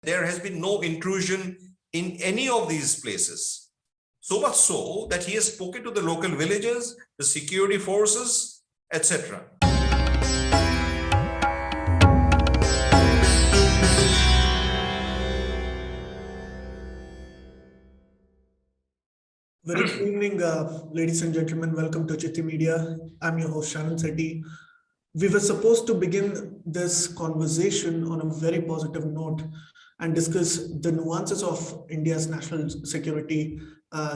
there has been no intrusion in any of these places. So much so that he has spoken to the local villagers, the security forces, etc. Very good evening, ladies and gentlemen. Welcome to Chitti Media. I'm your host, Sharan Sethi. We were supposed to begin this conversation on a very positive note and discuss the nuances of India's national security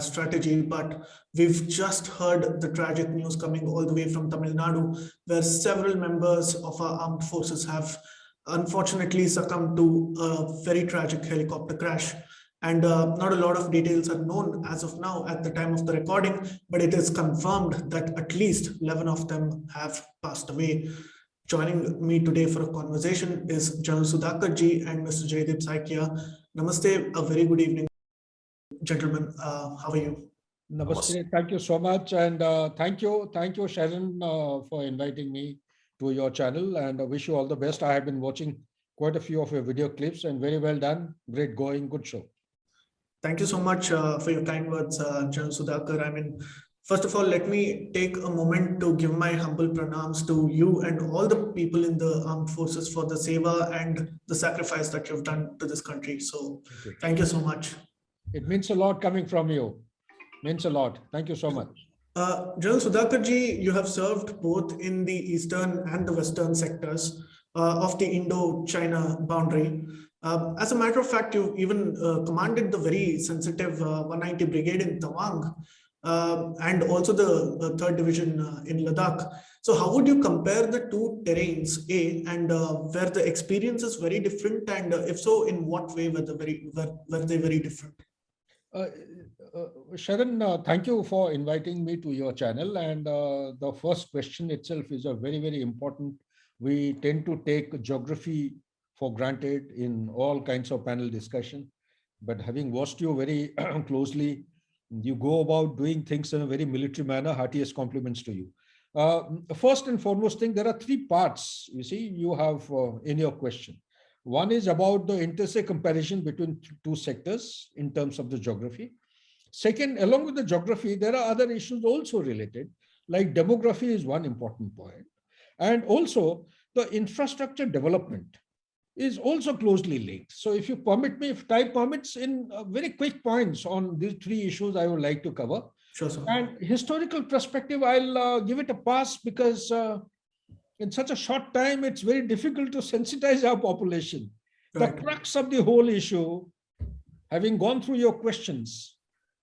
strategy, but we've just heard the tragic news coming all the way from Tamil Nadu, where several members of our armed forces have unfortunately succumbed to a very tragic helicopter crash. And not a lot of details are known as of now at the time of the recording, but it is confirmed that at least 11 of them have passed away. Joining me today for a conversation is General Sudhakar ji and Mr. Jaydeep Saikia. Namaste, a very good evening, gentlemen. How are you? Namaste. Thank you so much. And thank you, Sharon, for inviting me to your channel. And I wish you all the best. I have been watching quite a few of your video clips and very well done. Great going, good show. Thank you so much for your kind words, General Sudhakar. I mean, first of all, let me take a moment to give my humble pranams to you and all the people in the armed forces for the seva and the sacrifice that you've done to this country. So thank you so much. It means a lot coming from you. Means a lot. Thank you so much. General Sudhakar ji, you have served both in the eastern and the western sectors of the Indo-China boundary. As a matter of fact, you even commanded the very sensitive 190 Brigade in Tawang and also the 3rd Division in Ladakh. So how would you compare the two terrains, and were the experiences very different? And if so, in what way were they very different? Sharon, thank you for inviting me to your channel. And the first question itself is a very, very important. We tend to take geography for granted in all kinds of panel discussion. But having watched you very closely, you go about doing things in a very military manner. Heartiest compliments to you. First and foremost thing, there are three parts, you see, you have in your question. One is about the intersect comparison between two sectors in terms of the geography. Second, along with the geography, there are other issues also related, like demography is one important point. And also the infrastructure development is also closely linked. So if you permit me, if time permits, in very quick points on these three issues I would like to cover. Sure, sir. And historical perspective, I'll give it a pass because in such a short time, it's very difficult to sensitize our population. Right. The crux of the whole issue, having gone through your questions,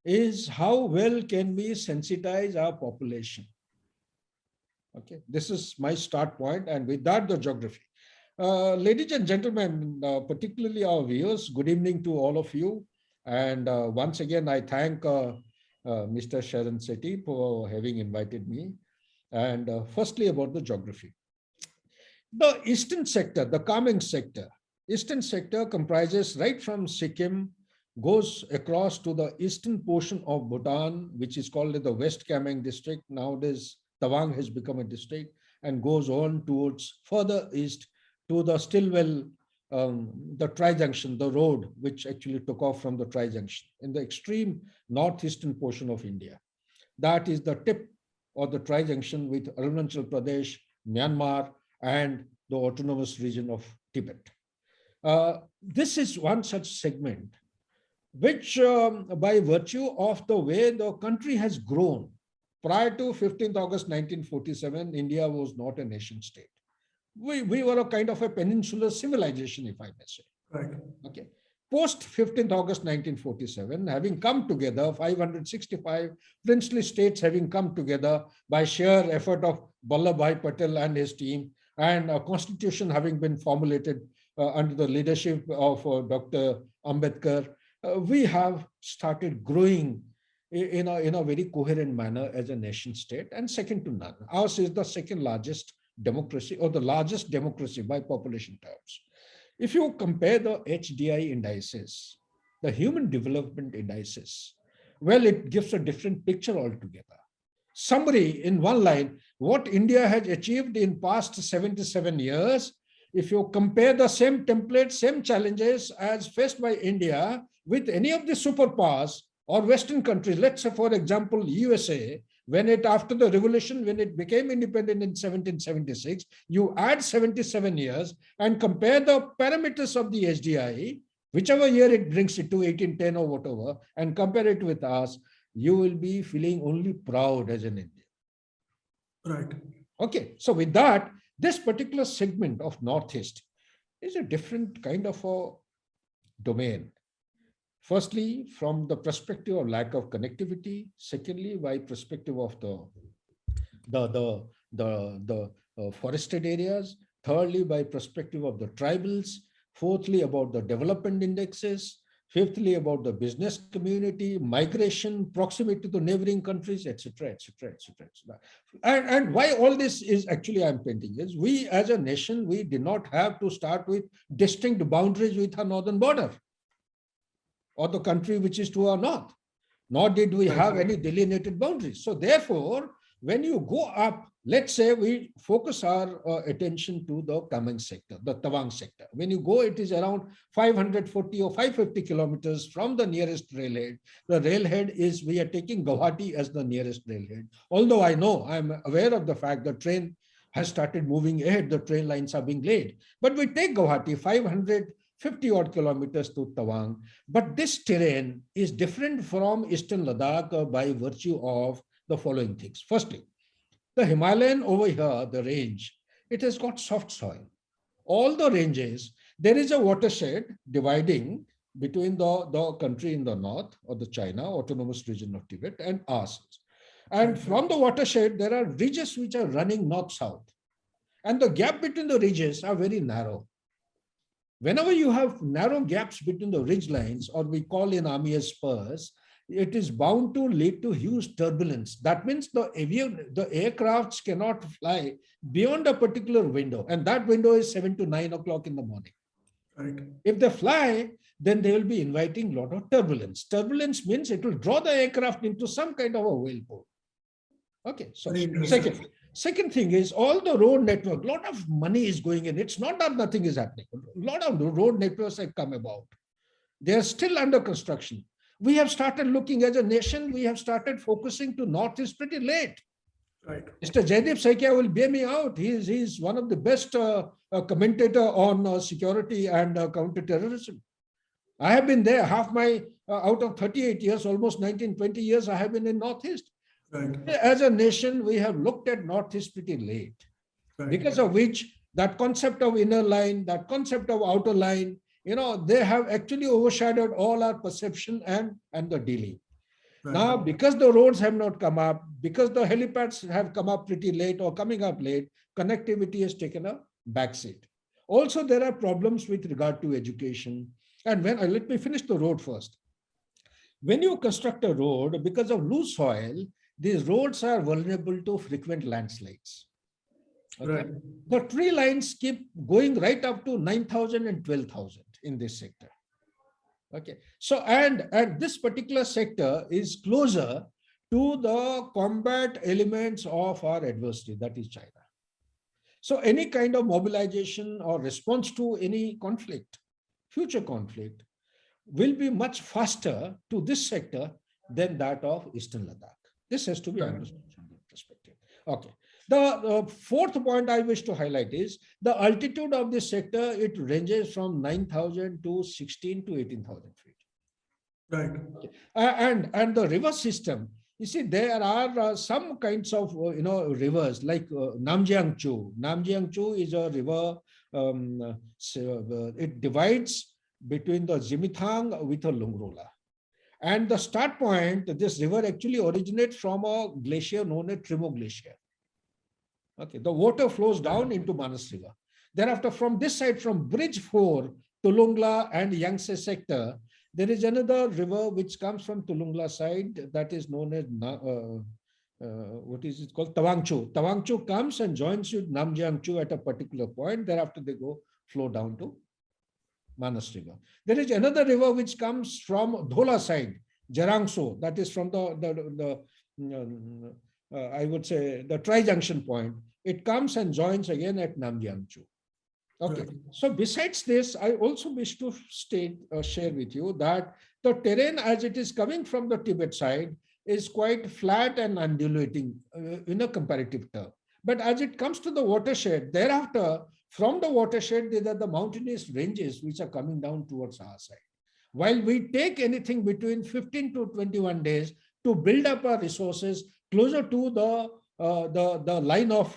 is how well can we sensitize our population? Okay, this is my start point, and with that, the geography. Ladies and gentlemen, particularly our viewers, good evening to all of you. And once again, I thank Mr. Sharan Sethi for having invited me. And firstly, about the geography. The eastern sector, the Kameng sector, eastern sector comprises right from Sikkim, goes across to the eastern portion of Bhutan, which is called the West Kameng district. Nowadays, Tawang has become a district, and goes on towards further east to the Stilwell, the Tri-Junction, the road which actually took off from the Tri-Junction in the extreme northeastern portion of India. That is the tip of the Tri-Junction with Arunachal Pradesh, Myanmar, and the autonomous region of Tibet. This is one such segment which, by virtue of the way the country has grown, prior to 15th August 1947, India was not a nation state. We were a kind of a peninsular civilization, if I may say. Right. Okay. Post 15th August 1947, having come together, 565 princely states having come together by sheer effort of Vallabhbhai Patel and his team, and a constitution having been formulated under the leadership of Dr. Ambedkar, we have started growing in a very coherent manner as a nation state, and second to none. Ours is the second largest democracy, or the largest democracy by population terms. If you compare the HDI indices, the human development indices, well, it gives a different picture altogether. Summary in one line, what India has achieved in past 77 years if you compare the same template, same challenges as faced by India with any of the superpowers or Western countries, let's say, for example, USA, when it, after the revolution, when it became independent in 1776, you add 77 years and compare the parameters of the SDI, whichever year it brings it to 1810 or whatever, and compare it with us, you will be feeling only proud as an Indian. Right. Okay, so with that, this particular segment of Northeast is a different kind of a domain. Firstly, from the perspective of lack of connectivity. Secondly, by perspective of the forested areas. Thirdly, by perspective of the tribals. Fourthly, about the development indexes. Fifthly, about the business community, migration, proximity to neighboring countries, etc., etc., etc., etc. And why all this is actually I'm painting is we as a nation, we did not have to start with distinct boundaries with our northern border or the country which is to our north, nor did we have any delineated boundaries. So therefore, when you go up, let's say we focus our attention to the Kameng sector, the Tawang sector. When you go, it is around 540 or 550 kilometers from the nearest railhead. The railhead is, we are taking Guwahati as the nearest railhead. Although I know, I'm aware of the fact the train has started moving ahead, the train lines are being laid. But we take Guwahati, 550 odd kilometers to Tawang. But this terrain is different from Eastern Ladakh by virtue of the following things. Firstly, the Himalayan over here, the range, it has got soft soil. All the ranges, there is a watershed dividing between the country in the north or the China Autonomous Region of Tibet and us. And from the watershed, there are ridges which are running north-south. And the gap between the ridges are very narrow. Whenever you have narrow gaps between the ridge lines, or we call in army as spurs, it is bound to lead to huge turbulence. That means the aircrafts cannot fly beyond a particular window, and that window is 7 to 9 o'clock in the morning. Right. If they fly, then they will be inviting a lot of turbulence. Turbulence means it will draw the aircraft into some kind of a whirlpool. Okay, so second thing is all the road network, a lot of money is going in. It's not that nothing is happening. A lot of road networks have come about. They are still under construction. We have started looking as a nation, we have started focusing to Northeast pretty late. Right. Mr. Jaideep Saikia will bear me out. He's one of the best commentator on security and counter-terrorism. I have been there, half my, out of 38 years, almost 19, 20 years, I have been in Northeast. Right. As a nation, we have looked at Northeast pretty late, Right. because of which that concept of inner line, that concept of outer line, you know, they have actually overshadowed all our perception and the dealing. Right. Now, because the roads have not come up, because the helipads have come up pretty late or coming up late, connectivity has taken a backseat. Also, there are problems with regard to education. And when let me finish the road first. When you construct a road, because of loose soil, these roads are vulnerable to frequent landslides. Okay? Right. The tree lines keep going right up to 9,000 and 12,000 in this sector. Okay, so and this particular sector is closer to the combat elements of our adversary, that is China. So any kind of mobilization or response to any conflict, future conflict, will be much faster to this sector than that of Eastern Ladakh. This has to be understood from that perspective. Okay. The fourth point I wish to highlight is the altitude of this sector. It ranges from 9,000 to 16 to 18,000 feet. Right. And the river system, you see, there are some kinds of rivers like Namjiangchu. Namjiangchu is a river. It divides between the Jimithang with the Lungrola. And the start point, this river actually originates from a glacier known as Trimo Glacier. Okay, the water flows down into Manas River. Thereafter, from this side, from Bridge 4, Tulungla and Yangtze sector, there is another river which comes from Tulungla side that is known as, what is it called? Tawangchu. Tawangchu comes and joins with Namjiangchu at a particular point. Thereafter, they flow down to Manas River. There is another river which comes from Dhola side, Jarangso, that is from I would say the tri-junction point. It comes and joins again at Namjiangchu. Okay, Right. so besides this, I also wish to share with you that the terrain as it is coming from the Tibet side is quite flat and undulating in a comparative term. But as it comes to the watershed, thereafter, from the watershed, there are the mountainous ranges which are coming down towards our side. While we take anything between 15 to 21 days to build up our resources closer to the line of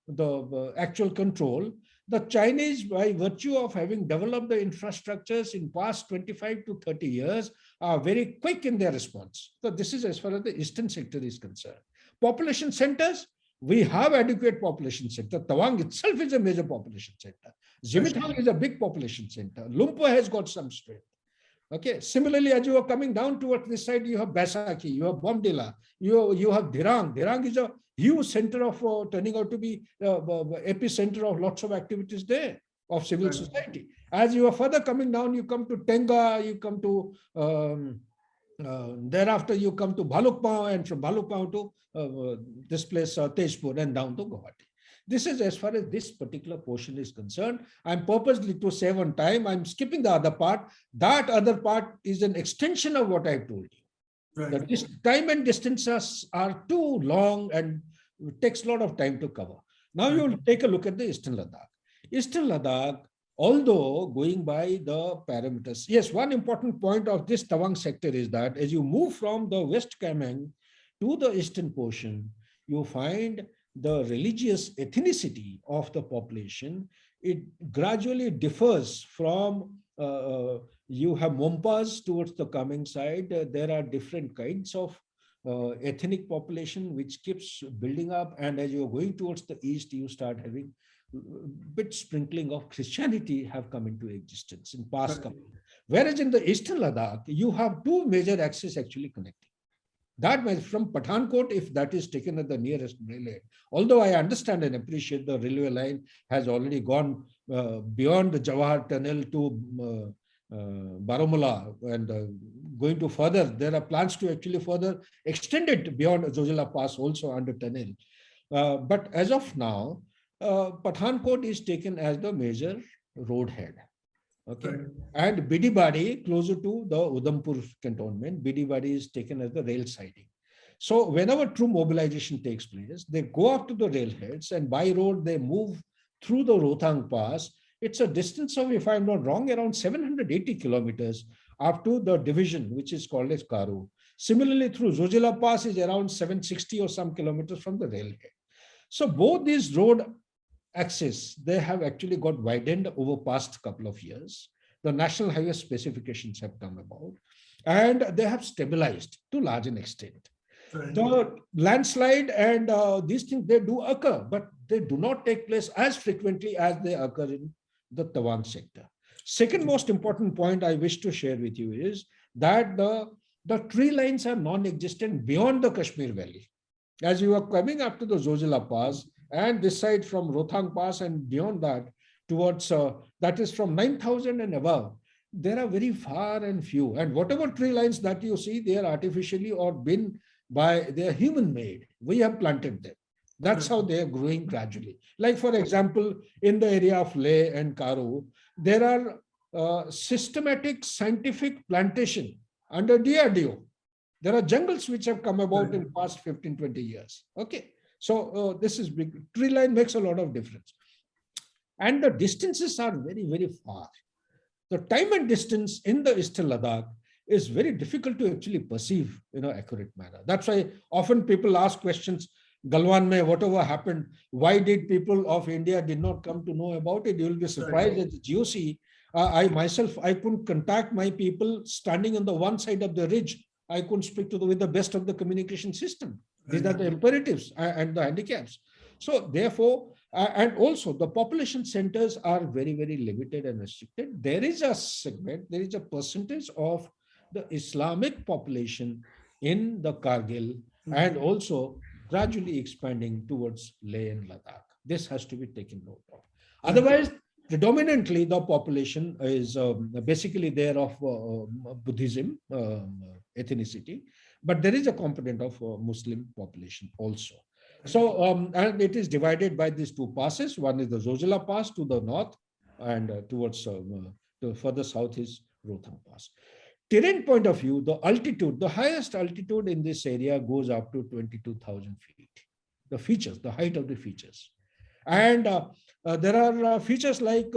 the actual control, the Chinese, by virtue of having developed the infrastructures in past 25 to 30 years, are very quick in their response. So this is as far as the eastern sector is concerned. Population centers, we have adequate population center. Tawang itself is a major population center. Zimitang is a big population center. Lumpur has got some strength. Okay. Similarly, as you are coming down towards this side, you have Baisakhi, you have Bomdila, you have Dhirang. Dhirang is a huge center of turning out to be epicenter of lots of activities there of civil society. As you are further coming down, you come to Tenga, you come to thereafter you come to Bhalukpao, and from Bhalukpao to this place Tejpur and down to Guwahati. This is as far as this particular portion is concerned. I'm purposely, to save on time, I'm skipping the other part. That other part is an extension of what I've told you. Right. The time and distances are too long and it takes a lot of time to cover. Now you will take a look at the Eastern Ladakh. Eastern Ladakh, although going by the parameters, yes, one important point of this Tawang sector is that as you move from the West Kameng to the eastern portion, you find the religious ethnicity of the population. It gradually differs from you have Mompas towards the Kameng side. There are different kinds of ethnic population which keeps building up, and as you're going towards the east, you start having bit sprinkling of Christianity have come into existence in past couple. Whereas in the Eastern Ladakh, you have two major axes actually connecting. That means from Pathankot, if that is taken at the nearest railway, although I understand and appreciate the railway line has already gone beyond the Jawahar Tunnel to Baramulla and going to further, there are plans to actually further extend it beyond Zojila Pass also under tunnel. But as of now, Pathankot is taken as the major road head. Okay. Right. And Bidibadi, closer to the Udhampur cantonment, Bidibadi is taken as the rail siding. So whenever true mobilization takes place, they go up to the railheads and by road, they move through the Rohtang Pass. It's a distance of, if I'm not wrong, around 780 kilometers up to the division, which is called as Karu. Similarly, through Zojila Pass is around 760 or some kilometers from the railhead. So both these road axis, they have actually got widened over past couple of years. The national highway specifications have come about and they have stabilized to large an extent. Right. The landslide and these things, they do occur, but they do not take place as frequently as they occur in the Tawang sector. Second most important point I wish to share with you is that the tree lines are non-existent beyond the Kashmir Valley. As you are coming up to the Zojila Pass, and this side from Rohtang Pass and beyond that towards, that is from 9,000 and above, there are very far and few. And whatever tree lines that you see, they are artificially or been by, they are human made. We have planted them. That's how they are growing gradually. Like for example, in the area of Leh and Karu, there are systematic scientific plantation under DRDO. There are jungles which have come about in past 15, 20 years. Okay. So this is big. Tree line makes a lot of difference. And the distances are very, very far. The time and distance in the Eastern Ladakh is very difficult to actually perceive in an accurate manner. That's why often people ask questions, Galwan mein, whatever happened, why did people of India did not come to know about it? You will be surprised at the GOC. I myself, I couldn't contact my people standing on the one side of the ridge. I couldn't speak to with the best of the communication system. These are the imperatives and the handicaps. So therefore, and also the population centers are very, very limited and restricted. There is a segment, there is a percentage of the Islamic population in the Kargil and also gradually expanding towards Leh and Ladakh. This has to be taken note of. Otherwise, predominantly the population is basically there of Buddhism ethnicity, but there is a component of Muslim population also. So, and it is divided by these two passes. One is the Zojila Pass to the north, and towards the further south is Rohtang Pass. Terrain point of view, the altitude, the highest altitude in this area goes up to 22,000 feet. The features, the height of the features. And there are features like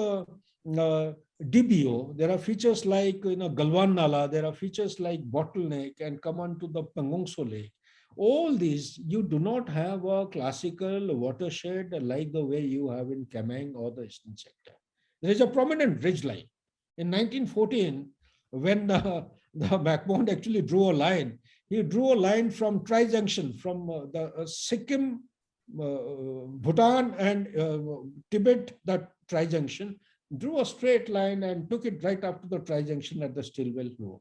DBO, there are features like Galwan Nala, there are features like Bottleneck, and come on to the Pangongso Lake. All these, you do not have a classical watershed like the way you have in Kameng or the eastern sector. There is a prominent ridge line. In 1914, when the MacMahon actually drew a line, he drew a line from Tri-Junction, from the Sikkim, Bhutan and Tibet, that Tri-Junction, drew a straight line and took it right up to the Tri-Junction at the Stilwell Road.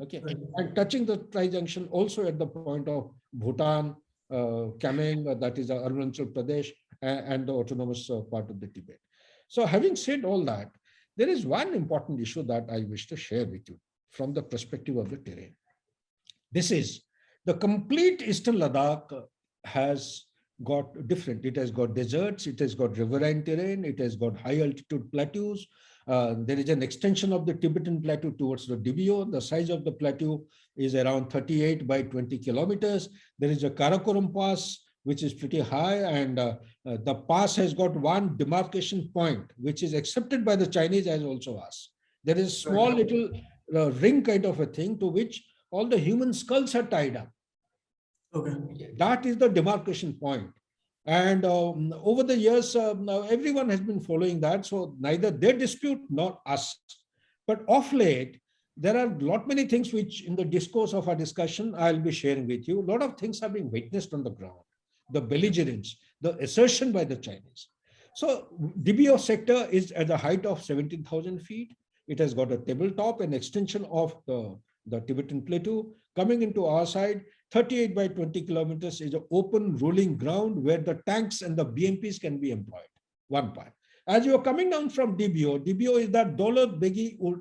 Okay, and touching the Tri-Junction also at the point of Bhutan, Kameng, that is Arunachal Pradesh, and the autonomous part of the Tibet. So having said all that, there is one important issue that I wish to share with you from the perspective of the terrain. This is the complete Eastern Ladakh has got different. It has got deserts, it has got riverine terrain, it has got high altitude plateaus. There is an extension of the Tibetan plateau towards the DBO. The size of the plateau is around 38 by 20 kilometers. There is a Karakoram Pass, which is pretty high, and the pass has got one demarcation point, which is accepted by the Chinese as also us. There is a small little ring kind of a thing to which all the human skulls are tied up. Okay. That is the demarcation point. And over the years, now everyone has been following that. So neither they dispute nor us. But of late, there are a lot many things which in the discourse of our discussion, I'll be sharing with you. A lot of things have been witnessed on the ground. The belligerence, the assertion by the Chinese. So DBO sector is at the height of 17,000 feet. It has got a tabletop, an extension of the Tibetan plateau. Coming into our side, 38 by 20 kilometers is an open rolling ground where the tanks and the BMPs can be employed. One part. As you are coming down from DBO, DBO is that Daulat Begi Old,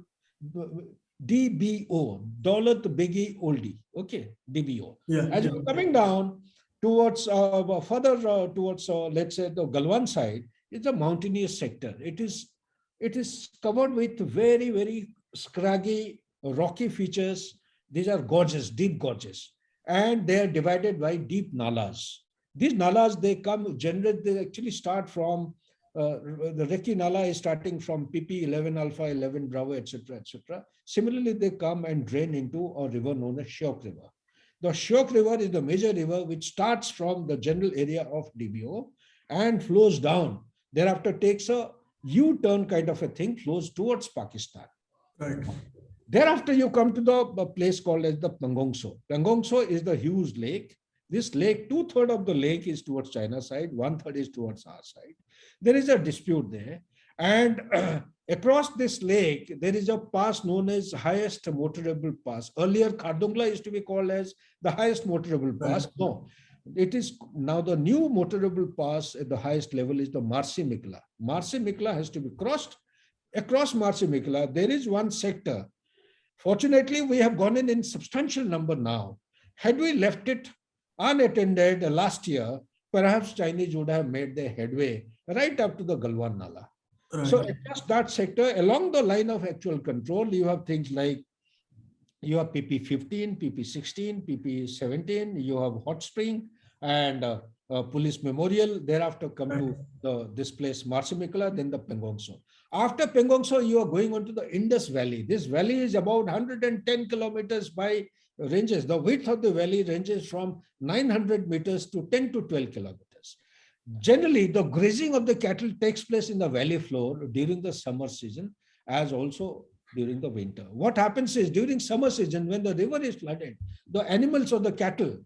DBO, Daulat Begi Oldie. Okay, DBO. Yeah, as you are coming down towards further towards let's say the Galwan side, it's a mountainous sector. It is covered with very, very scraggy, rocky features. These are gorges, deep gorges, and they are divided by deep nalas. These nalas, they actually start from the Reki Nala is starting from PP 11 Alpha, 11 Bravo, etc., etc. Similarly, they come and drain into a river known as Shyok River. The Shyok River is the major river which starts from the general area of DBO and flows down. Thereafter takes a U-turn kind of a thing, flows towards Pakistan. Right. Thereafter, you come to the place called as the Pangongso. Pangongso is the huge lake. This lake, 2/3 of the lake is towards China side, 1/3 is towards our side. There is a dispute there. And across this lake, there is a pass known as highest motorable pass. Earlier, Khardungla used to be called as the highest motorable pass. Right. No, it is now the new motorable pass at the highest level is the Marsi Mikla. Marsi Mikla has to be crossed. Across Marsi Mikla, there is one sector. Fortunately, we have gone in substantial number now. Had we left it unattended last year, perhaps Chinese would have made their headway right up to the Galwan Nala. Right. So across that sector, along the line of actual control, you have things like you have PP 15, PP 16, PP 17, you have Hot Spring and Police Memorial. Thereafter come to this place, Marsi Mikla, then the Pangongso. After Pangongso, you are going on to the Indus Valley. This valley is about 110 kilometers by ranges. The width of the valley ranges from 900 meters to 10 to 12 kilometers. Generally, the grazing of the cattle takes place in the valley floor during the summer season, as also during the winter. What happens is during summer season, when the river is flooded, the animals or the cattle,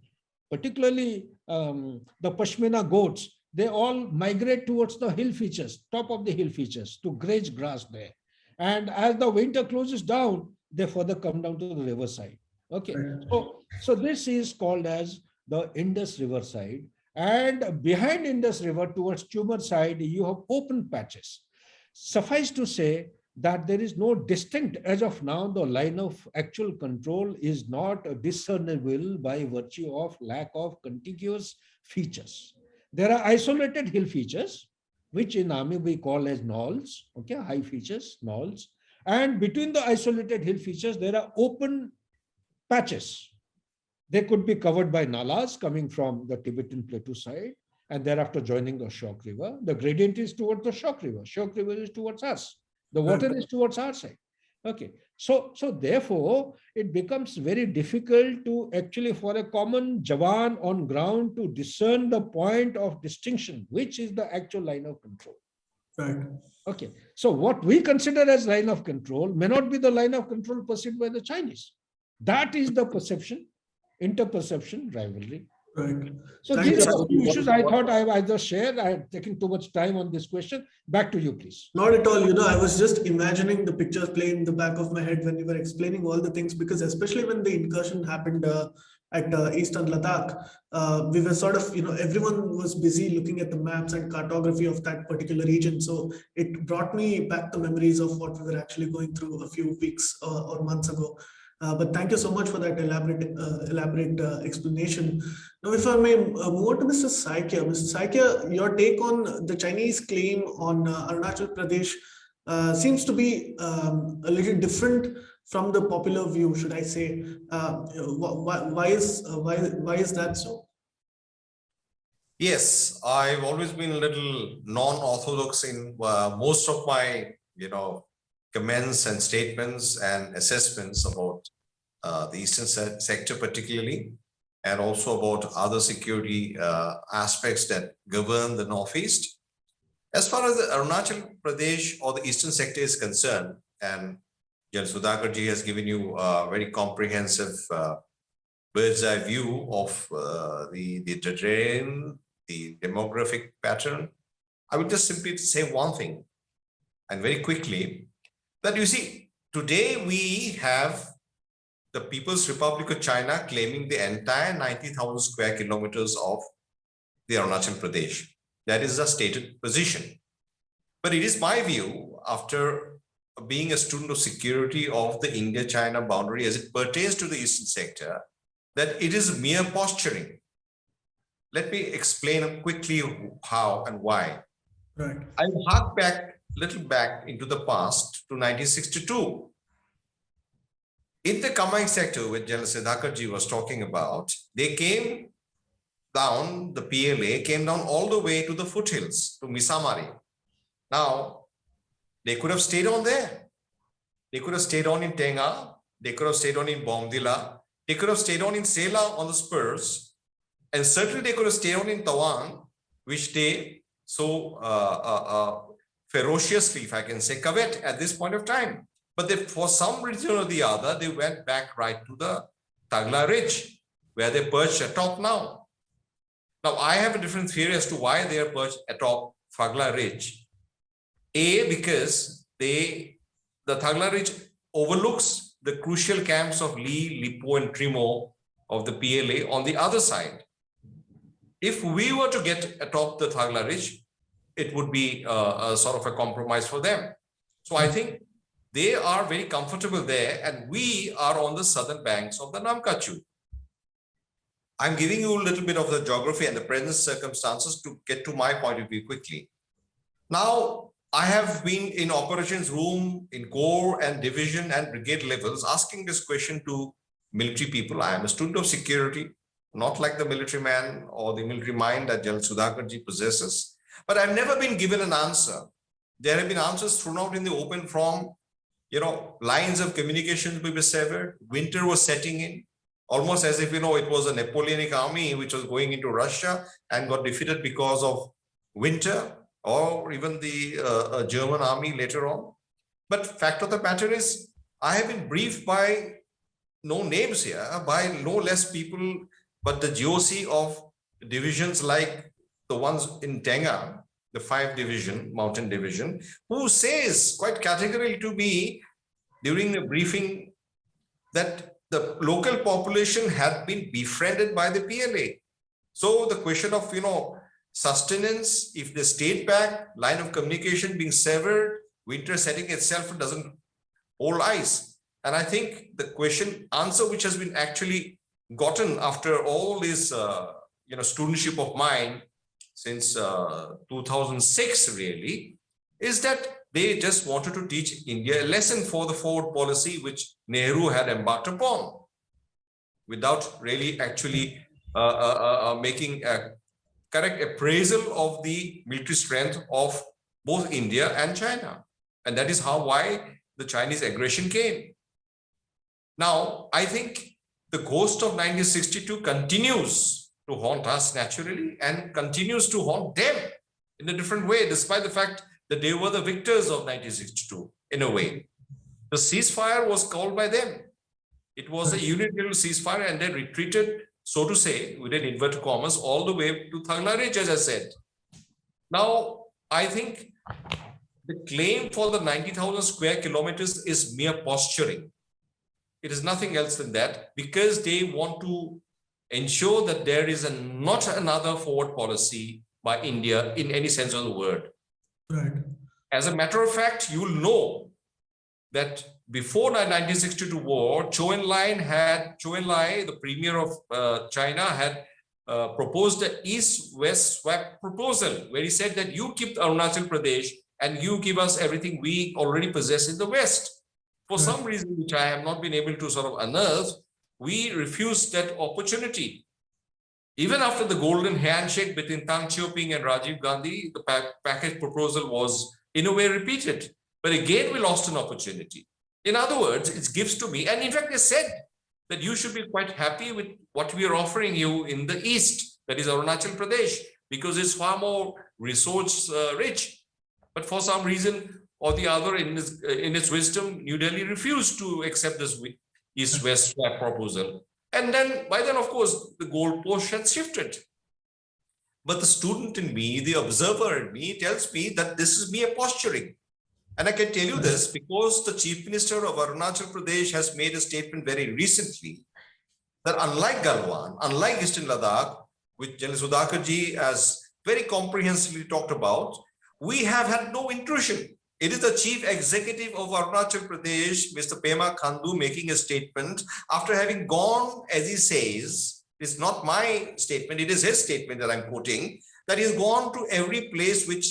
particularly the Pashmina goats, they all migrate towards the hill features, top of the hill features to graze grass there. And as the winter closes down, they further come down to the riverside. Okay, so this is called as the Indus River side. And behind Indus River towards Tumar side, you have open patches. Suffice to say that there is no distinct, as of now, the line of actual control is not discernible by virtue of lack of contiguous features. There are isolated hill features, which in army we call as knolls, okay, high features, knolls. And between the isolated hill features, there are open patches. They could be covered by nalas coming from the Tibetan plateau side and thereafter joining the Shyok River. The gradient is towards the Shyok River. Shyok River is towards us. The water is towards our side. Okay. So therefore, it becomes very difficult to actually for a common Jawan on ground to discern the point of distinction, which is the actual line of control. Right. Okay. So what we consider as line of control may not be the line of control perceived by the Chinese. That is the perception, interperception rivalry. Right. So Thank these you. are the two issues I thought I just shared. I have taken too much time on this question. Back to you, please. Not at all. I was just imagining the pictures play in the back of my head when you were explaining all the things, because especially when the incursion happened at Eastern Ladakh, we were sort of, everyone was busy looking at the maps and cartography of that particular region. So it brought me back the memories of what we were actually going through a few weeks or months ago. But thank you so much for that elaborate explanation. Now, if I may move on to Mr. Saikia. Mr. Saikia, your take on the Chinese claim on Arunachal Pradesh seems to be a little different from the popular view, should I say? Why is that so? Yes, I've always been a little non-orthodox in most of my, comments and statements and assessments about the eastern sector particularly, and also about other security aspects that govern the Northeast. As far as the Arunachal Pradesh or the eastern sector is concerned, and Jan Sudhakarji has given you a very comprehensive bird's eye view of the terrain, the demographic pattern, I would just simply say one thing, and very quickly, that you see, today we have the People's Republic of China claiming the entire 90,000 square kilometers of the Arunachal Pradesh. That is a stated position. But it is my view, after being a student of security of the India-China boundary as it pertains to the eastern sector, that it is mere posturing. Let me explain quickly how and why. Right. I'll hark back little back into the past to 1962. In the Kamai sector, which General Sudhakarji was talking about, they came down, the PLA came down all the way to the foothills, to Misamari. Now, they could have stayed on there. They could have stayed on in Tenga. They could have stayed on in Bomdila. They could have stayed on in Sela on the spurs. And certainly they could have stayed on in Tawang, which they so ferociously, if I can say, covet at this point of time. But they, for some reason or the other, they went back right to the Tagla Ridge, where they perched atop now. Now, I have a different theory as to why they are perched atop Tagla Ridge. A, because the Tagla Ridge overlooks the crucial camps of Lee, Lipo, and Trimo of the PLA on the other side. If we were to get atop the Tagla Ridge, it would be a sort of a compromise for them. So I think they are very comfortable there, and we are on the southern banks of the Namkachu. I'm giving you a little bit of the geography and the present circumstances to get to my point of view quickly. Now, I have been in operations room, in corps and division and brigade levels, asking this question to military people. I am a student of security, not like the military man or the military mind that General Sudhakarji possesses. But I've never been given an answer. There have been answers thrown out in the open from, lines of communication will be severed. Winter was setting in, almost as if, it was a Napoleonic army which was going into Russia and got defeated because of winter, or even the German army later on. But fact of the matter is, I have been briefed by no names here, by no less people, but the GOC of divisions like the ones in Tenga, the 5th Division, Mountain Division, who says quite categorically to me during the briefing that the local population had been befriended by the PLA. So the question of, sustenance, if they stayed back, line of communication being severed, winter setting itself doesn't hold ice. And I think the answer which has been actually gotten after all this, studentship of mine since 2006 really, is that they just wanted to teach India a lesson for the forward policy which Nehru had embarked upon, without really actually making a correct appraisal of the military strength of both India and China. And that is why the Chinese aggression came. Now, I think the ghost of 1962 continues to haunt us naturally and continues to haunt them in a different way, despite the fact that they were the victors of 1962 in a way. The ceasefire was called by them. It was a unilateral ceasefire, and they retreated, so to say, within inverted commas, all the way to Thagla Ridge, as I said. Now, I think the claim for the 90,000 square kilometers is mere posturing. It is nothing else than that, because they want to ensure that there is not another forward policy by India in any sense of the word. Right. As a matter of fact, you will know that before the 1962 war, Zhou Enlai, the premier of China, had proposed the East-West swap proposal, where he said that you keep Arunachal Pradesh and you give us everything we already possess in the West. For some reason, which I have not been able to sort of unearth, we refused that opportunity. Even after the golden handshake between Deng Xiaoping and Rajiv Gandhi, the package proposal was in a way repeated. But again, we lost an opportunity. In other words, it's gifts to me. And in fact, they said that you should be quite happy with what we are offering you in the East, that is Arunachal Pradesh, because it's far more resource rich. But for some reason or the other, in its wisdom, New Delhi refused to accept this East-West swap proposal. And then, by then, of course, the goalpost had shifted. But the student in me, the observer in me, tells me that this is mere posturing. And I can tell you this because the Chief Minister of Arunachal Pradesh has made a statement very recently that unlike Galwan, unlike Eastern Ladakh, which General Sudhakarji has very comprehensively talked about, we have had no intrusion. It is the Chief Executive of Arunachal Pradesh, Mr. Pema Khandu, making a statement after having gone, as he says, it's not my statement, it is his statement that I'm quoting, that he's gone to every place which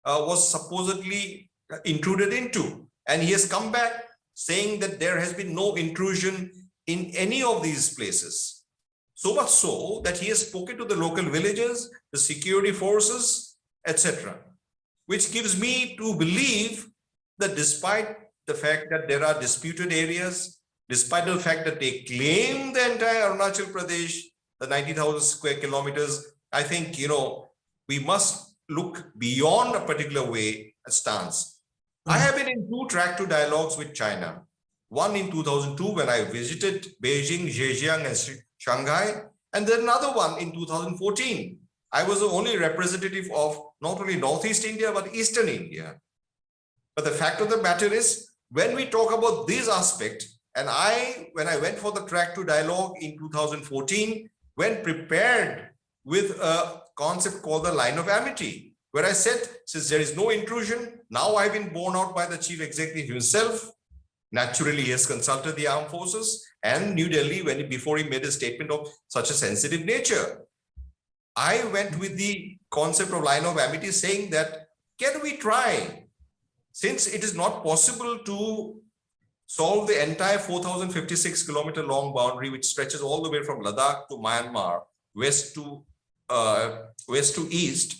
was supposedly intruded into. And he has come back saying that there has been no intrusion in any of these places. So much so that he has spoken to the local villagers, the security forces, etc. Which gives me to believe that despite the fact that there are disputed areas, despite the fact that they claim the entire Arunachal Pradesh, the 90,000 square kilometers, I think, we must look beyond a particular stance. I have been in 2 track 2 dialogues with China. One in 2002 when I visited Beijing, Zhejiang, and Shanghai, and then another one in 2014. I was the only representative of not only Northeast India, but Eastern India. But the fact of the matter is, when we talk about this aspect, and when I went for the track 2 dialogue in 2014, went prepared with a concept called the line of amity, where I said, since there is no intrusion, now I've been borne out by the Chief Executive himself. Naturally, he has consulted the armed forces and New Delhi before he made a statement of such a sensitive nature. I went with the concept of line of amity, saying that, can we try, since it is not possible to solve the entire 4,056 kilometer long boundary, which stretches all the way from Ladakh to Myanmar, west to east,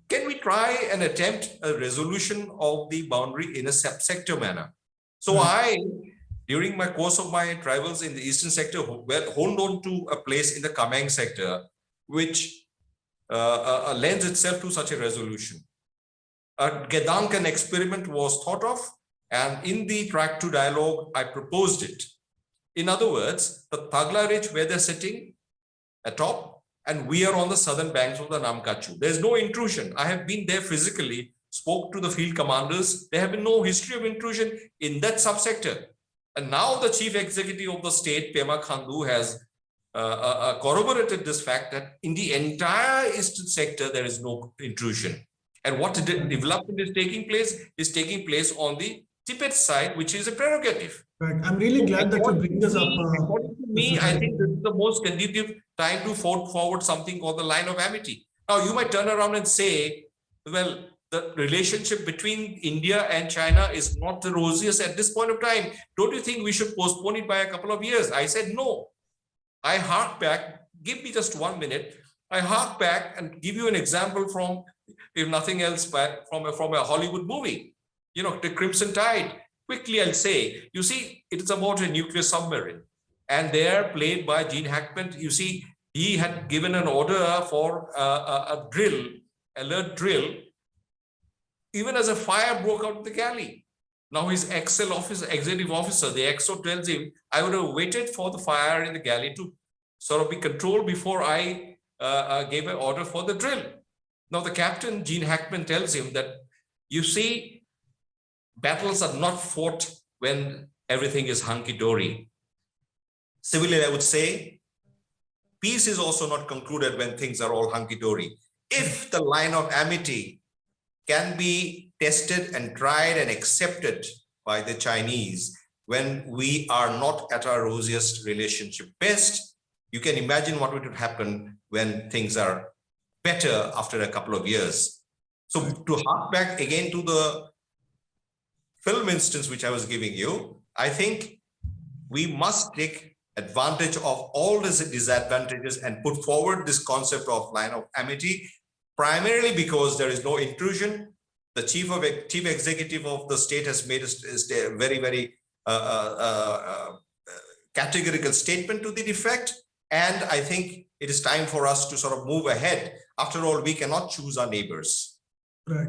can we try and attempt a resolution of the boundary in a subsector manner? So during my course of my travels in the eastern sector, honed on to a place in the Kameng sector, which lends itself to such a resolution. A Gedanken experiment was thought of, and in the track 2 dialogue, I proposed it. In other words, the Thagla Ridge, where they're sitting atop, and we are on the southern banks of the Namkachu. There's no intrusion. I have been there physically, spoke to the field commanders. There have been no history of intrusion in that subsector. And now the Chief Executive of the state, Pema Khandu, has corroborated this fact that in the entire eastern sector, there is no intrusion. And what development is taking place on the Tibet side, which is a prerogative. Right. I'm really glad that you bring this up. According to me, I think this is the most conducive time to forward something called the line of amity. Now, you might turn around and say, well, the relationship between India and China is not the rosiest at this point of time. Don't you think we should postpone it by a couple of years? I said, no. I hark back, give me just 1 minute. I hark back and give you an example from, if nothing else, from a Hollywood movie, The Crimson Tide. Quickly, I'll say, you see, it is about a nuclear submarine. And they're played by Gene Hackman. You see, he had given an order for a drill, alert drill, even as a fire broke out of the galley. Now his executive officer, the XO tells him, I would have waited for the fire in the galley to sort of be controlled before I gave an order for the drill. Now the captain, Gene Hackman, tells him that, you see, battles are not fought when everything is hunky-dory. Similarly, I would say, peace is also not concluded when things are all hunky-dory. If the line of amity can be tested and tried and accepted by the Chinese when we are not at our rosiest relationship best, you can imagine what would happen when things are better after a couple of years. So to hark back again to the film instance which I was giving you, I think we must take advantage of all these disadvantages and put forward this concept of line of amity, primarily because there is no intrusion. The chief executive of the state has made a very, very categorical statement to the effect. And I think it is time for us to sort of move ahead. After all, we cannot choose our neighbors. Right.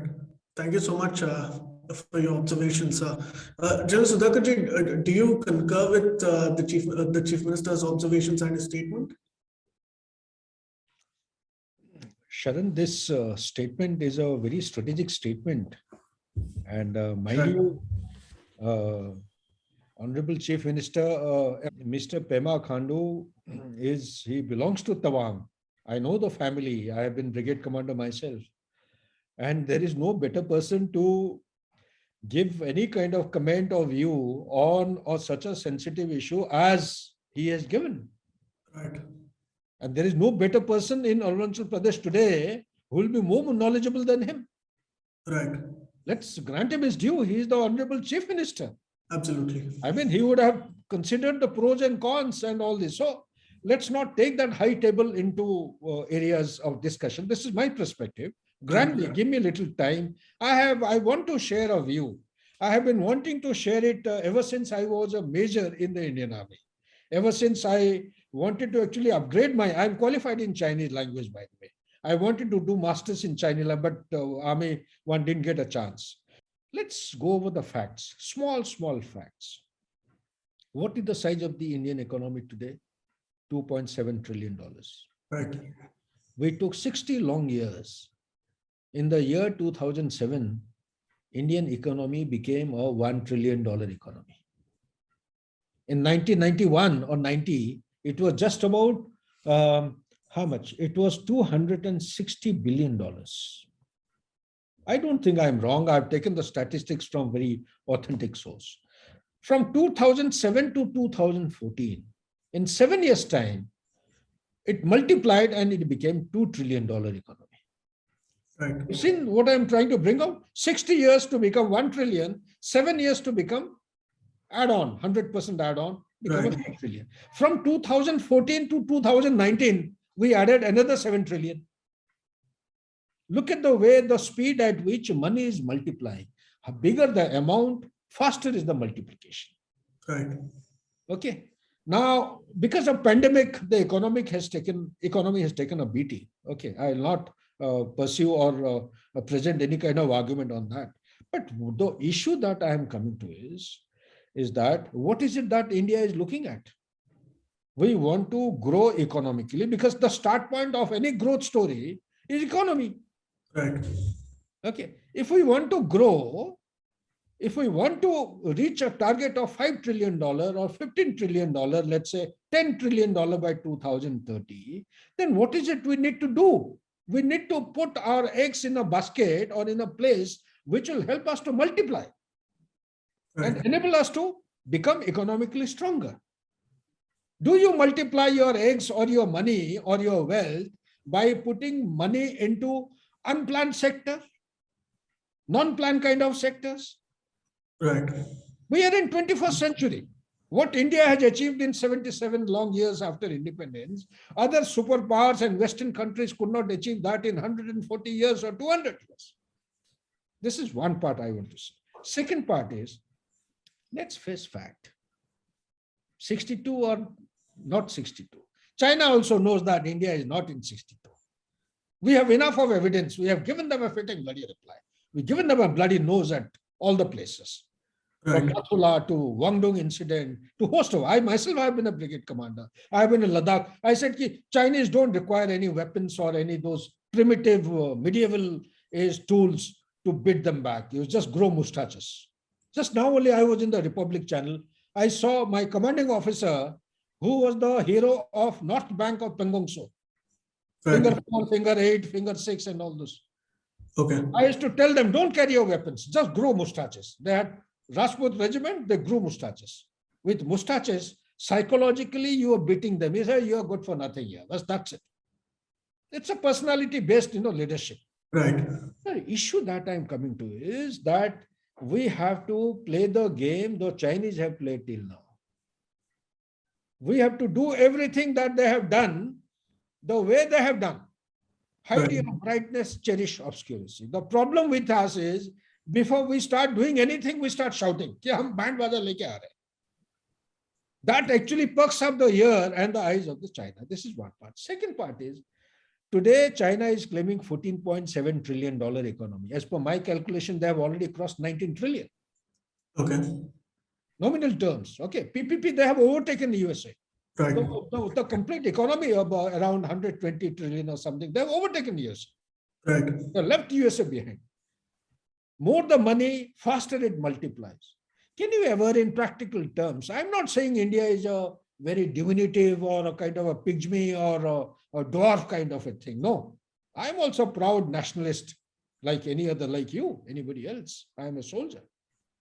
Thank you so much for your observations. General Sudhakarji, do you concur with the Chief Minister's observations and his statement? Sharan, this statement is a very strategic statement. And mind you, Honorable Chief Minister, Mr. Pema Khandu, he belongs to Tawang. I know the family. I have been brigade commander myself. And there is no better person to give any kind of comment or view on or such a sensitive issue as he has given. Right. And there is no better person in Arunachal Pradesh today who will be more knowledgeable than him. Right. Let's grant him his due. He is the Honorable Chief Minister. Absolutely. I mean, he would have considered the pros and cons and all this. So let's not take that high table into areas of discussion. This is my perspective. Grant me, give me a little time. I want to share a view. I have been wanting to share it ever since I was a major in the Indian Army. Ever since I wanted to actually upgrade I'm qualified in Chinese language, by the way. I wanted to do masters in Chinese language, but Army one didn't get a chance. Let's go over the facts, small facts. What is the size of the Indian economy today? $2.7 trillion. Right. We took 60 long years. In the year 2007, Indian economy became a $1 trillion economy. In 1991 or 90, it was just about, how much? It was $260 billion. I don't think I'm wrong. I've taken the statistics from very authentic source. From 2007 to 2014, in 7 years' time, it multiplied and it became $2 trillion economy. Right. You see what I'm trying to bring out? 60 years to become 1 trillion, 7 years to become add-on, 100% add-on, become Right. 1 trillion. From 2014 to 2019, we added another 7 trillion. Look at the way, the speed at which money is multiplying. How bigger the amount, faster is the multiplication. Right. Okay. Now, because of pandemic, the economy has taken a beating. Okay, I will not pursue or present any kind of argument on that. But the issue that I am coming to is that what is it that India is looking at? We want to grow economically because the start point of any growth story is economy. Right. Okay. If we want to grow, if we want to reach a target of $5 trillion or $15 trillion, let's say $10 trillion by 2030, then what is it we need to do? We need to put our eggs in a basket or in a place which will help us to multiply and enable us to become economically stronger. Do you multiply your eggs or your money or your wealth by putting money into unplanned sector, non-planned kind of sectors. Right. We are in 21st century. What India has achieved in 77 long years after independence, other superpowers and Western countries could not achieve that in 140 years or 200 years. This is one part I want to say. Second part is, let's face fact. 62 or not 62. China also knows that India is not in 62. We have enough of evidence. We have given them a fitting bloody reply. We've given them a bloody nose at all the places. From Right. Nathula to Guangdong incident to host of. I myself have been a brigade commander. I've been in Ladakh. I said ki Chinese don't require any weapons or any those primitive medieval age tools to beat them back. You just grow mustaches. Just now only I was in the Republic channel. I saw my commanding officer who was the hero of North Bank of Pangong Tso. Finger Right. 4, finger 8, finger 6 and all those. Okay. I used to tell them, don't carry your weapons, just grow mustaches. They had Rajput regiment, they grew mustaches. With mustaches, psychologically, you are beating them. You say, you are good for nothing here. That's it. It's a personality-based, leadership. Right. The issue that I'm coming to is that we have to play the game the Chinese have played till now. We have to do everything that they have done the way they have done. Hide Right. your brightness, cherish obscurity. The problem with us is, before we start doing anything, we start shouting, कि हम band बाजा लेके आ रहे हैं. That actually perks up the ear and the eyes of the China. This is one part. Second part is, today China is claiming $14.7 trillion economy. As per my calculation, they have already crossed 19 trillion. Okay. Nominal terms. Okay. PPP, they have overtaken the USA. Right. The complete economy of around 120 trillion or something, they have overtaken the USA. Right. They left USA behind. More the money, faster it multiplies. Can you ever, in practical terms, I'm not saying India is a very diminutive or a kind of a pygmy or a dwarf kind of a thing. No, I'm also a proud nationalist like any other, like you, anybody else. I'm a soldier.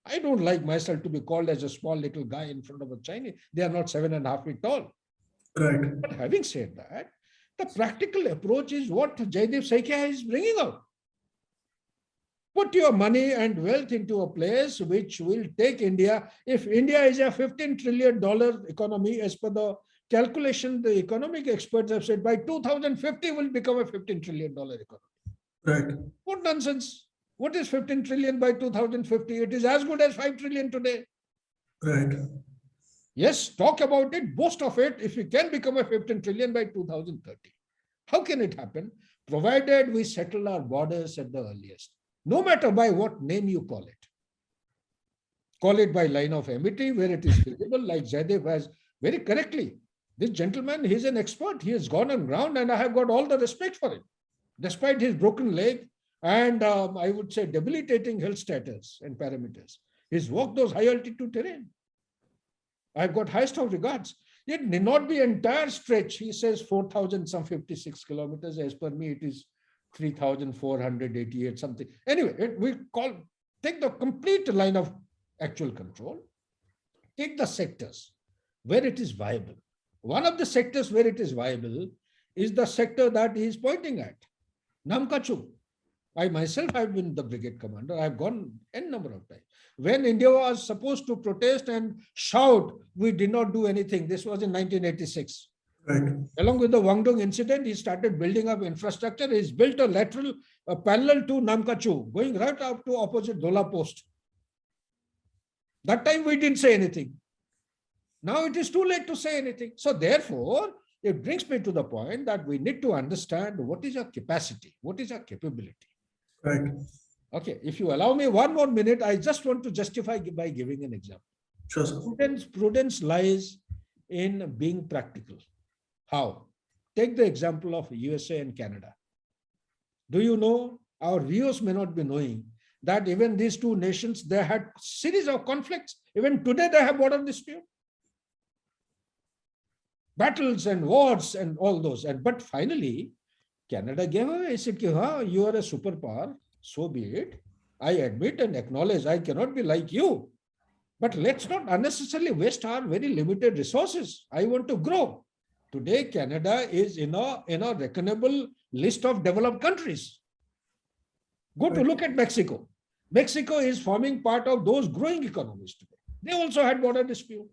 I don't like myself to be called as a small little guy in front of a Chinese. They are not 7.5 feet tall. Right. But having said that, the practical approach is what Jaideep Saikia is bringing out. Put your money and wealth into a place which will take India. If India is a $15 trillion economy, as per the calculation, the economic experts have said by 2050 will become a $15 trillion economy. Right. What nonsense. What is 15 trillion by 2050? It is as good as 5 trillion today. Right. Yes, talk about it, boast of it, if we can become a 15 trillion by 2030. How can it happen? Provided we settle our borders at the earliest. No matter by what name you call it. Call it by line of amity, where it is feasible, like Jaidev has very correctly. This gentleman, he's an expert. He has gone on ground and I have got all the respect for him. Despite his broken leg and I would say debilitating health status and parameters, he's walked those high altitude terrain. I've got highest of regards. It need not be entire stretch. He says 4,056 kilometers. As per me, it is 3,488 something. Anyway, take the complete line of actual control. Take the sectors where it is viable. One of the sectors where it is viable is the sector that he is pointing at. Namkachu. I myself have been the brigade commander. I've gone n number of times. When India was supposed to protest and shout, we did not do anything. This was in 1986. Right. Along with the Guangdong incident, he started building up infrastructure. He's built a lateral parallel to Namkachu, going right up to opposite Dola Post. That time we didn't say anything. Now it is too late to say anything. So therefore, it brings me to the point that we need to understand what is our capacity, what is our capability. Right. Okay, if you allow me one more minute, I just want to justify by giving an example. Sure, sir. Prudence lies in being practical. How? Take the example of USA and Canada. Do you know, our viewers may not be knowing that even these two nations, they had series of conflicts. Even today they have border dispute. Battles and wars and all those. But finally, Canada gave away. He said, you are a superpower, so be it. I admit and acknowledge I cannot be like you. But let's not unnecessarily waste our very limited resources. I want to grow. Today, Canada is in a reckonable list of developed countries. Go to look at Mexico. Mexico is forming part of those growing economies today. They also had border dispute.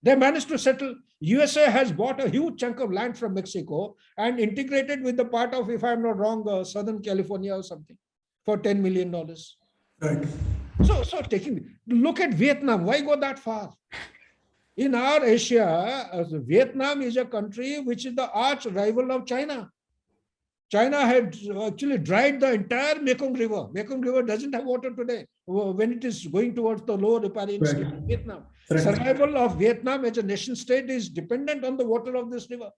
They managed to settle. USA has bought a huge chunk of land from Mexico and integrated with the part of, if I'm not wrong, Southern California or something for $10 million. Right. So look at Vietnam. Why go that far? In our Asia, Vietnam is a country which is the arch rival of China. China had actually dried the entire Mekong River. Mekong River doesn't have water today when it is going towards the lower riparian state of Vietnam. Survival of Vietnam as a nation state is dependent on the water of this river.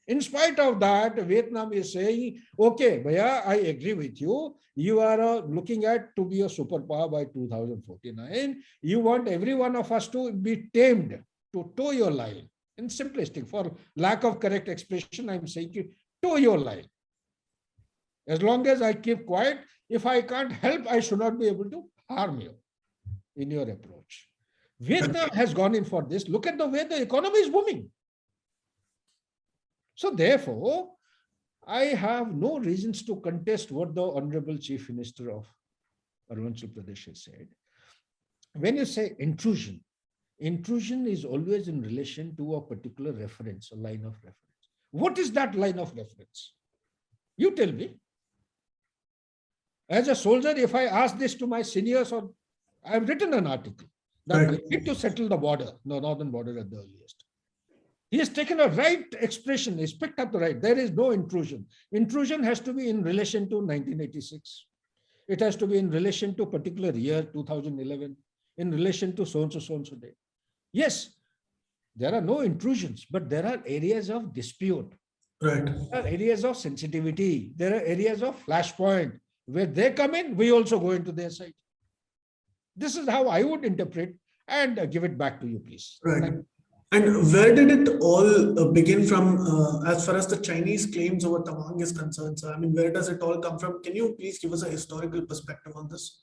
In spite of that, Vietnam is saying, okay, Bhaiya, I agree with you. You are looking at to be a superpower by 2049. You want every one of us to be tamed, to toe your line. In simplistic, for lack of correct expression, I'm saying toe your line. As long as I keep quiet, if I can't help, I should not be able to harm you in your approach. Vietnam has gone in for this. Look at the way the economy is booming. So therefore, I have no reasons to contest what the Honorable Chief Minister of Arunachal Pradesh has said. When you say intrusion, intrusion is always in relation to a particular reference, a line of reference. What is that line of reference? You tell me. As a soldier, if I ask this to my seniors, or I've written an article that we need to settle the border, the northern border at the earliest. He has taken a right expression, he's picked up the right. There is no intrusion. Intrusion has to be in relation to 1986. It has to be in relation to a particular year, 2011, in relation to so-and-so, so-and-so day. Yes, there are no intrusions, but there are areas of dispute. Right. There are areas of sensitivity. There are areas of flashpoint. Where they come in, we also go into their side. This is how I would interpret and give it back to you, please. Right. And where did it all begin from as far as the Chinese claims over Tawang is concerned? So, I mean, where does it all come from? Can you please give us a historical perspective on this?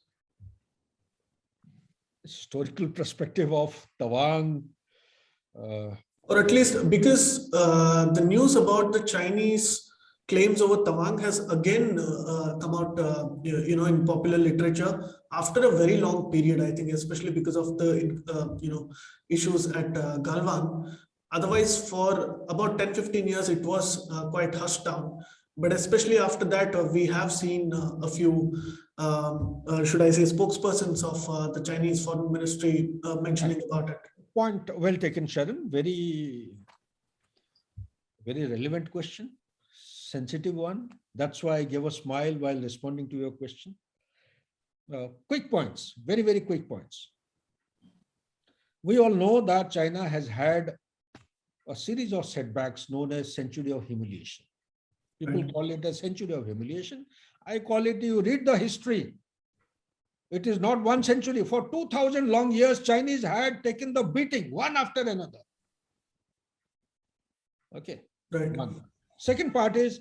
Historical perspective of Tawang. Or at least because the news about the Chinese claims over Tawang has again come out, in popular literature after a very long period, I think, especially because of the, issues at Galwan. Otherwise, for about 10-15 years, it was quite hushed down. But especially after that, we have seen a few, should I say, spokespersons of the Chinese Foreign Ministry mentioning about it. Point well taken, Sharon. Very, very relevant question. Sensitive one. That's why I gave a smile while responding to your question. Quick points, very, very quick points. We all know that China has had a series of setbacks known as century of humiliation. People call it a century of humiliation. I call it, you read the history. It is not one century. For 2000 long years, Chinese had taken the beating one after another. Okay. Right. One. Second part is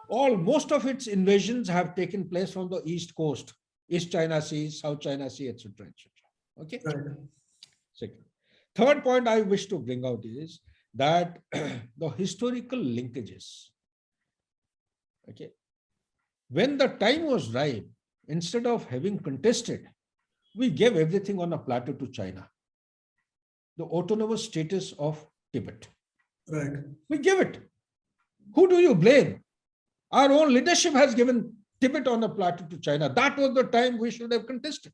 most of its invasions have taken place from the East Coast, East China Sea, South China Sea, etc., etc. Okay. Right. Second. Third point I wish to bring out is that the historical linkages. Okay. When the time was ripe, instead of having contested, we gave everything on a platter to China. The autonomous status of Tibet. Right. We give it. Who do you blame? Our own leadership has given Tibet on a platter to China. That was the time we should have contested.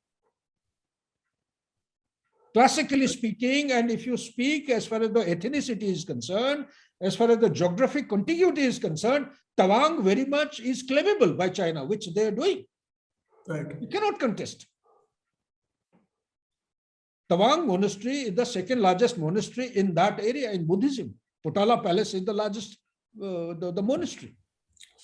Classically speaking, and if you speak as far as the ethnicity is concerned, as far as the geographic contiguity is concerned, Tawang very much is claimable by China, which they are doing. Right. You cannot contest. Tawang Monastery is the second largest monastery in that area in Buddhism. Potala Palace is the largest the monastery.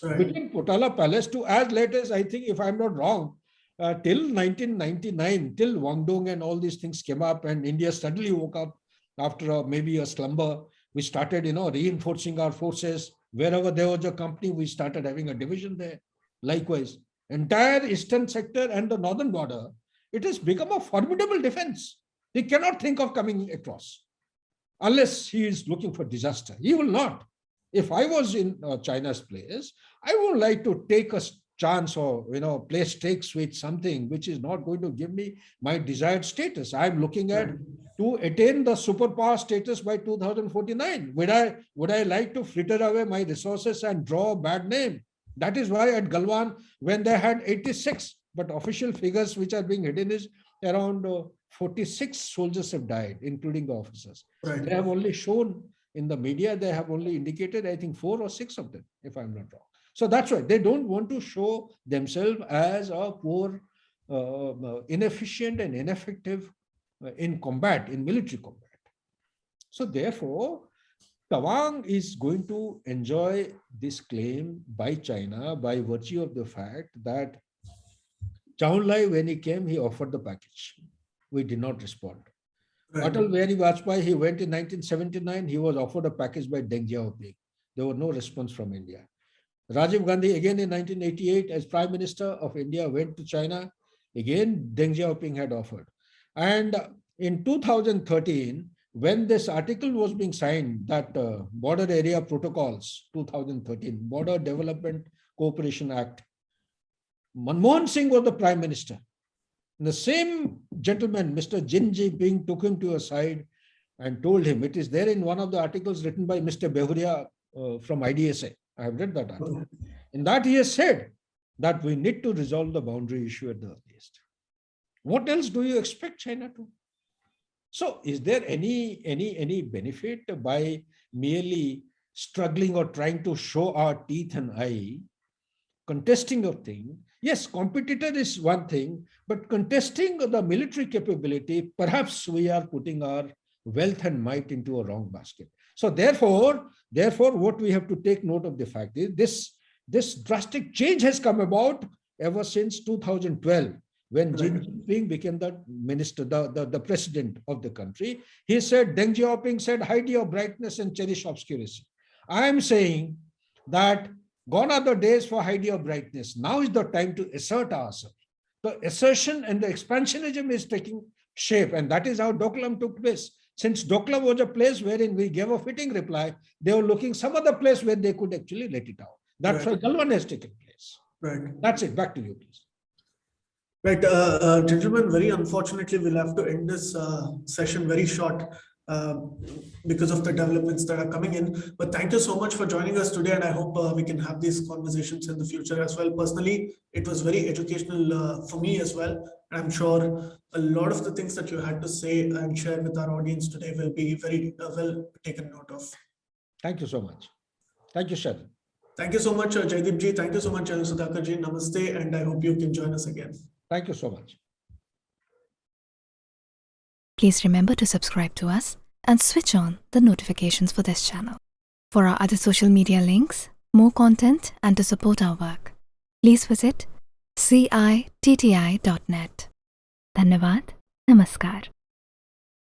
Right. Between Potala Palace to as late as, I think, if I'm not wrong, till 1999, till Guangdong and all these things came up and India suddenly woke up after maybe a slumber. We started, reinforcing our forces. Wherever there was a company, we started having a division there. Likewise, entire eastern sector and the northern border, it has become a formidable defense. They cannot think of coming across. unless he is looking for disaster. He will not. If I was in China's place, I would like to take a chance or play stakes with something which is not going to give me my desired status. I'm looking at to attain the superpower status by 2049. Would I like to fritter away my resources and draw a bad name? That is why at Galwan, when they had 86, but official figures which are being hidden is around 46 soldiers have died, including the officers. Right. They have only shown in the media, they have only indicated, I think, 4 or 6 of them, if I'm not wrong. So that's why they don't want to show themselves as a poor, inefficient and ineffective in combat, in military combat. So therefore, Tawang is going to enjoy this claim by China by virtue of the fact that Zhou Enlai, when he came, he offered the package. We did not respond. Right. Atal Bihari Vajpayee, he went in 1979, he was offered a package by Deng Xiaoping. There was no response from India. Rajiv Gandhi, again in 1988, as Prime Minister of India, went to China. Again, Deng Xiaoping had offered. And in 2013, when this article was being signed, that Border Area Protocols, 2013, Border Development Cooperation Act, Manmohan Singh was the Prime Minister. And the same gentleman, Mr. Jin Jinping, took him to a side and told him, it is there in one of the articles written by Mr. Behuria from IDSA. I have read that article. In that he has said that we need to resolve the boundary issue at the earliest. What else do you expect China to? So is there any benefit by merely struggling or trying to show our teeth and eye, contesting a thing? Yes, competitor is one thing, but contesting the military capability, perhaps we are putting our wealth and might into a wrong basket. So therefore, what we have to take note of the fact is this drastic change has come about ever since 2012, when Jin Jinping became the minister, the president of the country. He said, Deng Xiaoping said, hide your brightness and cherish obscurity. I am saying that gone are the days for hide your brightness. Now is the time to assert ourselves. The assertion and the expansionism is taking shape, and that is how Doklam took place. Since Doklam was a place wherein we gave a fitting reply, they were looking some other place where they could actually let it out. That's why Galwan has taken place. Right. That's it. Back to you, please. Right, gentlemen, very unfortunately, we'll have to end this session very short because of the developments that are coming in. But thank you so much for joining us today, and I hope we can have these conversations in the future as well. Personally, it was very educational for me as well. And I'm sure a lot of the things that you had to say and share with our audience today will be very well taken note of. Thank you so much. Thank you, Sharon. Thank you so much, Jaideep ji. Thank you so much, General Sudhakar ji. Namaste, and I hope you can join us again. Thank you so much. Please remember to subscribe to us and switch on the notifications for this channel. For our other social media links, more content, and to support our work, please visit citti.net. Dhanyavad. Namaskar.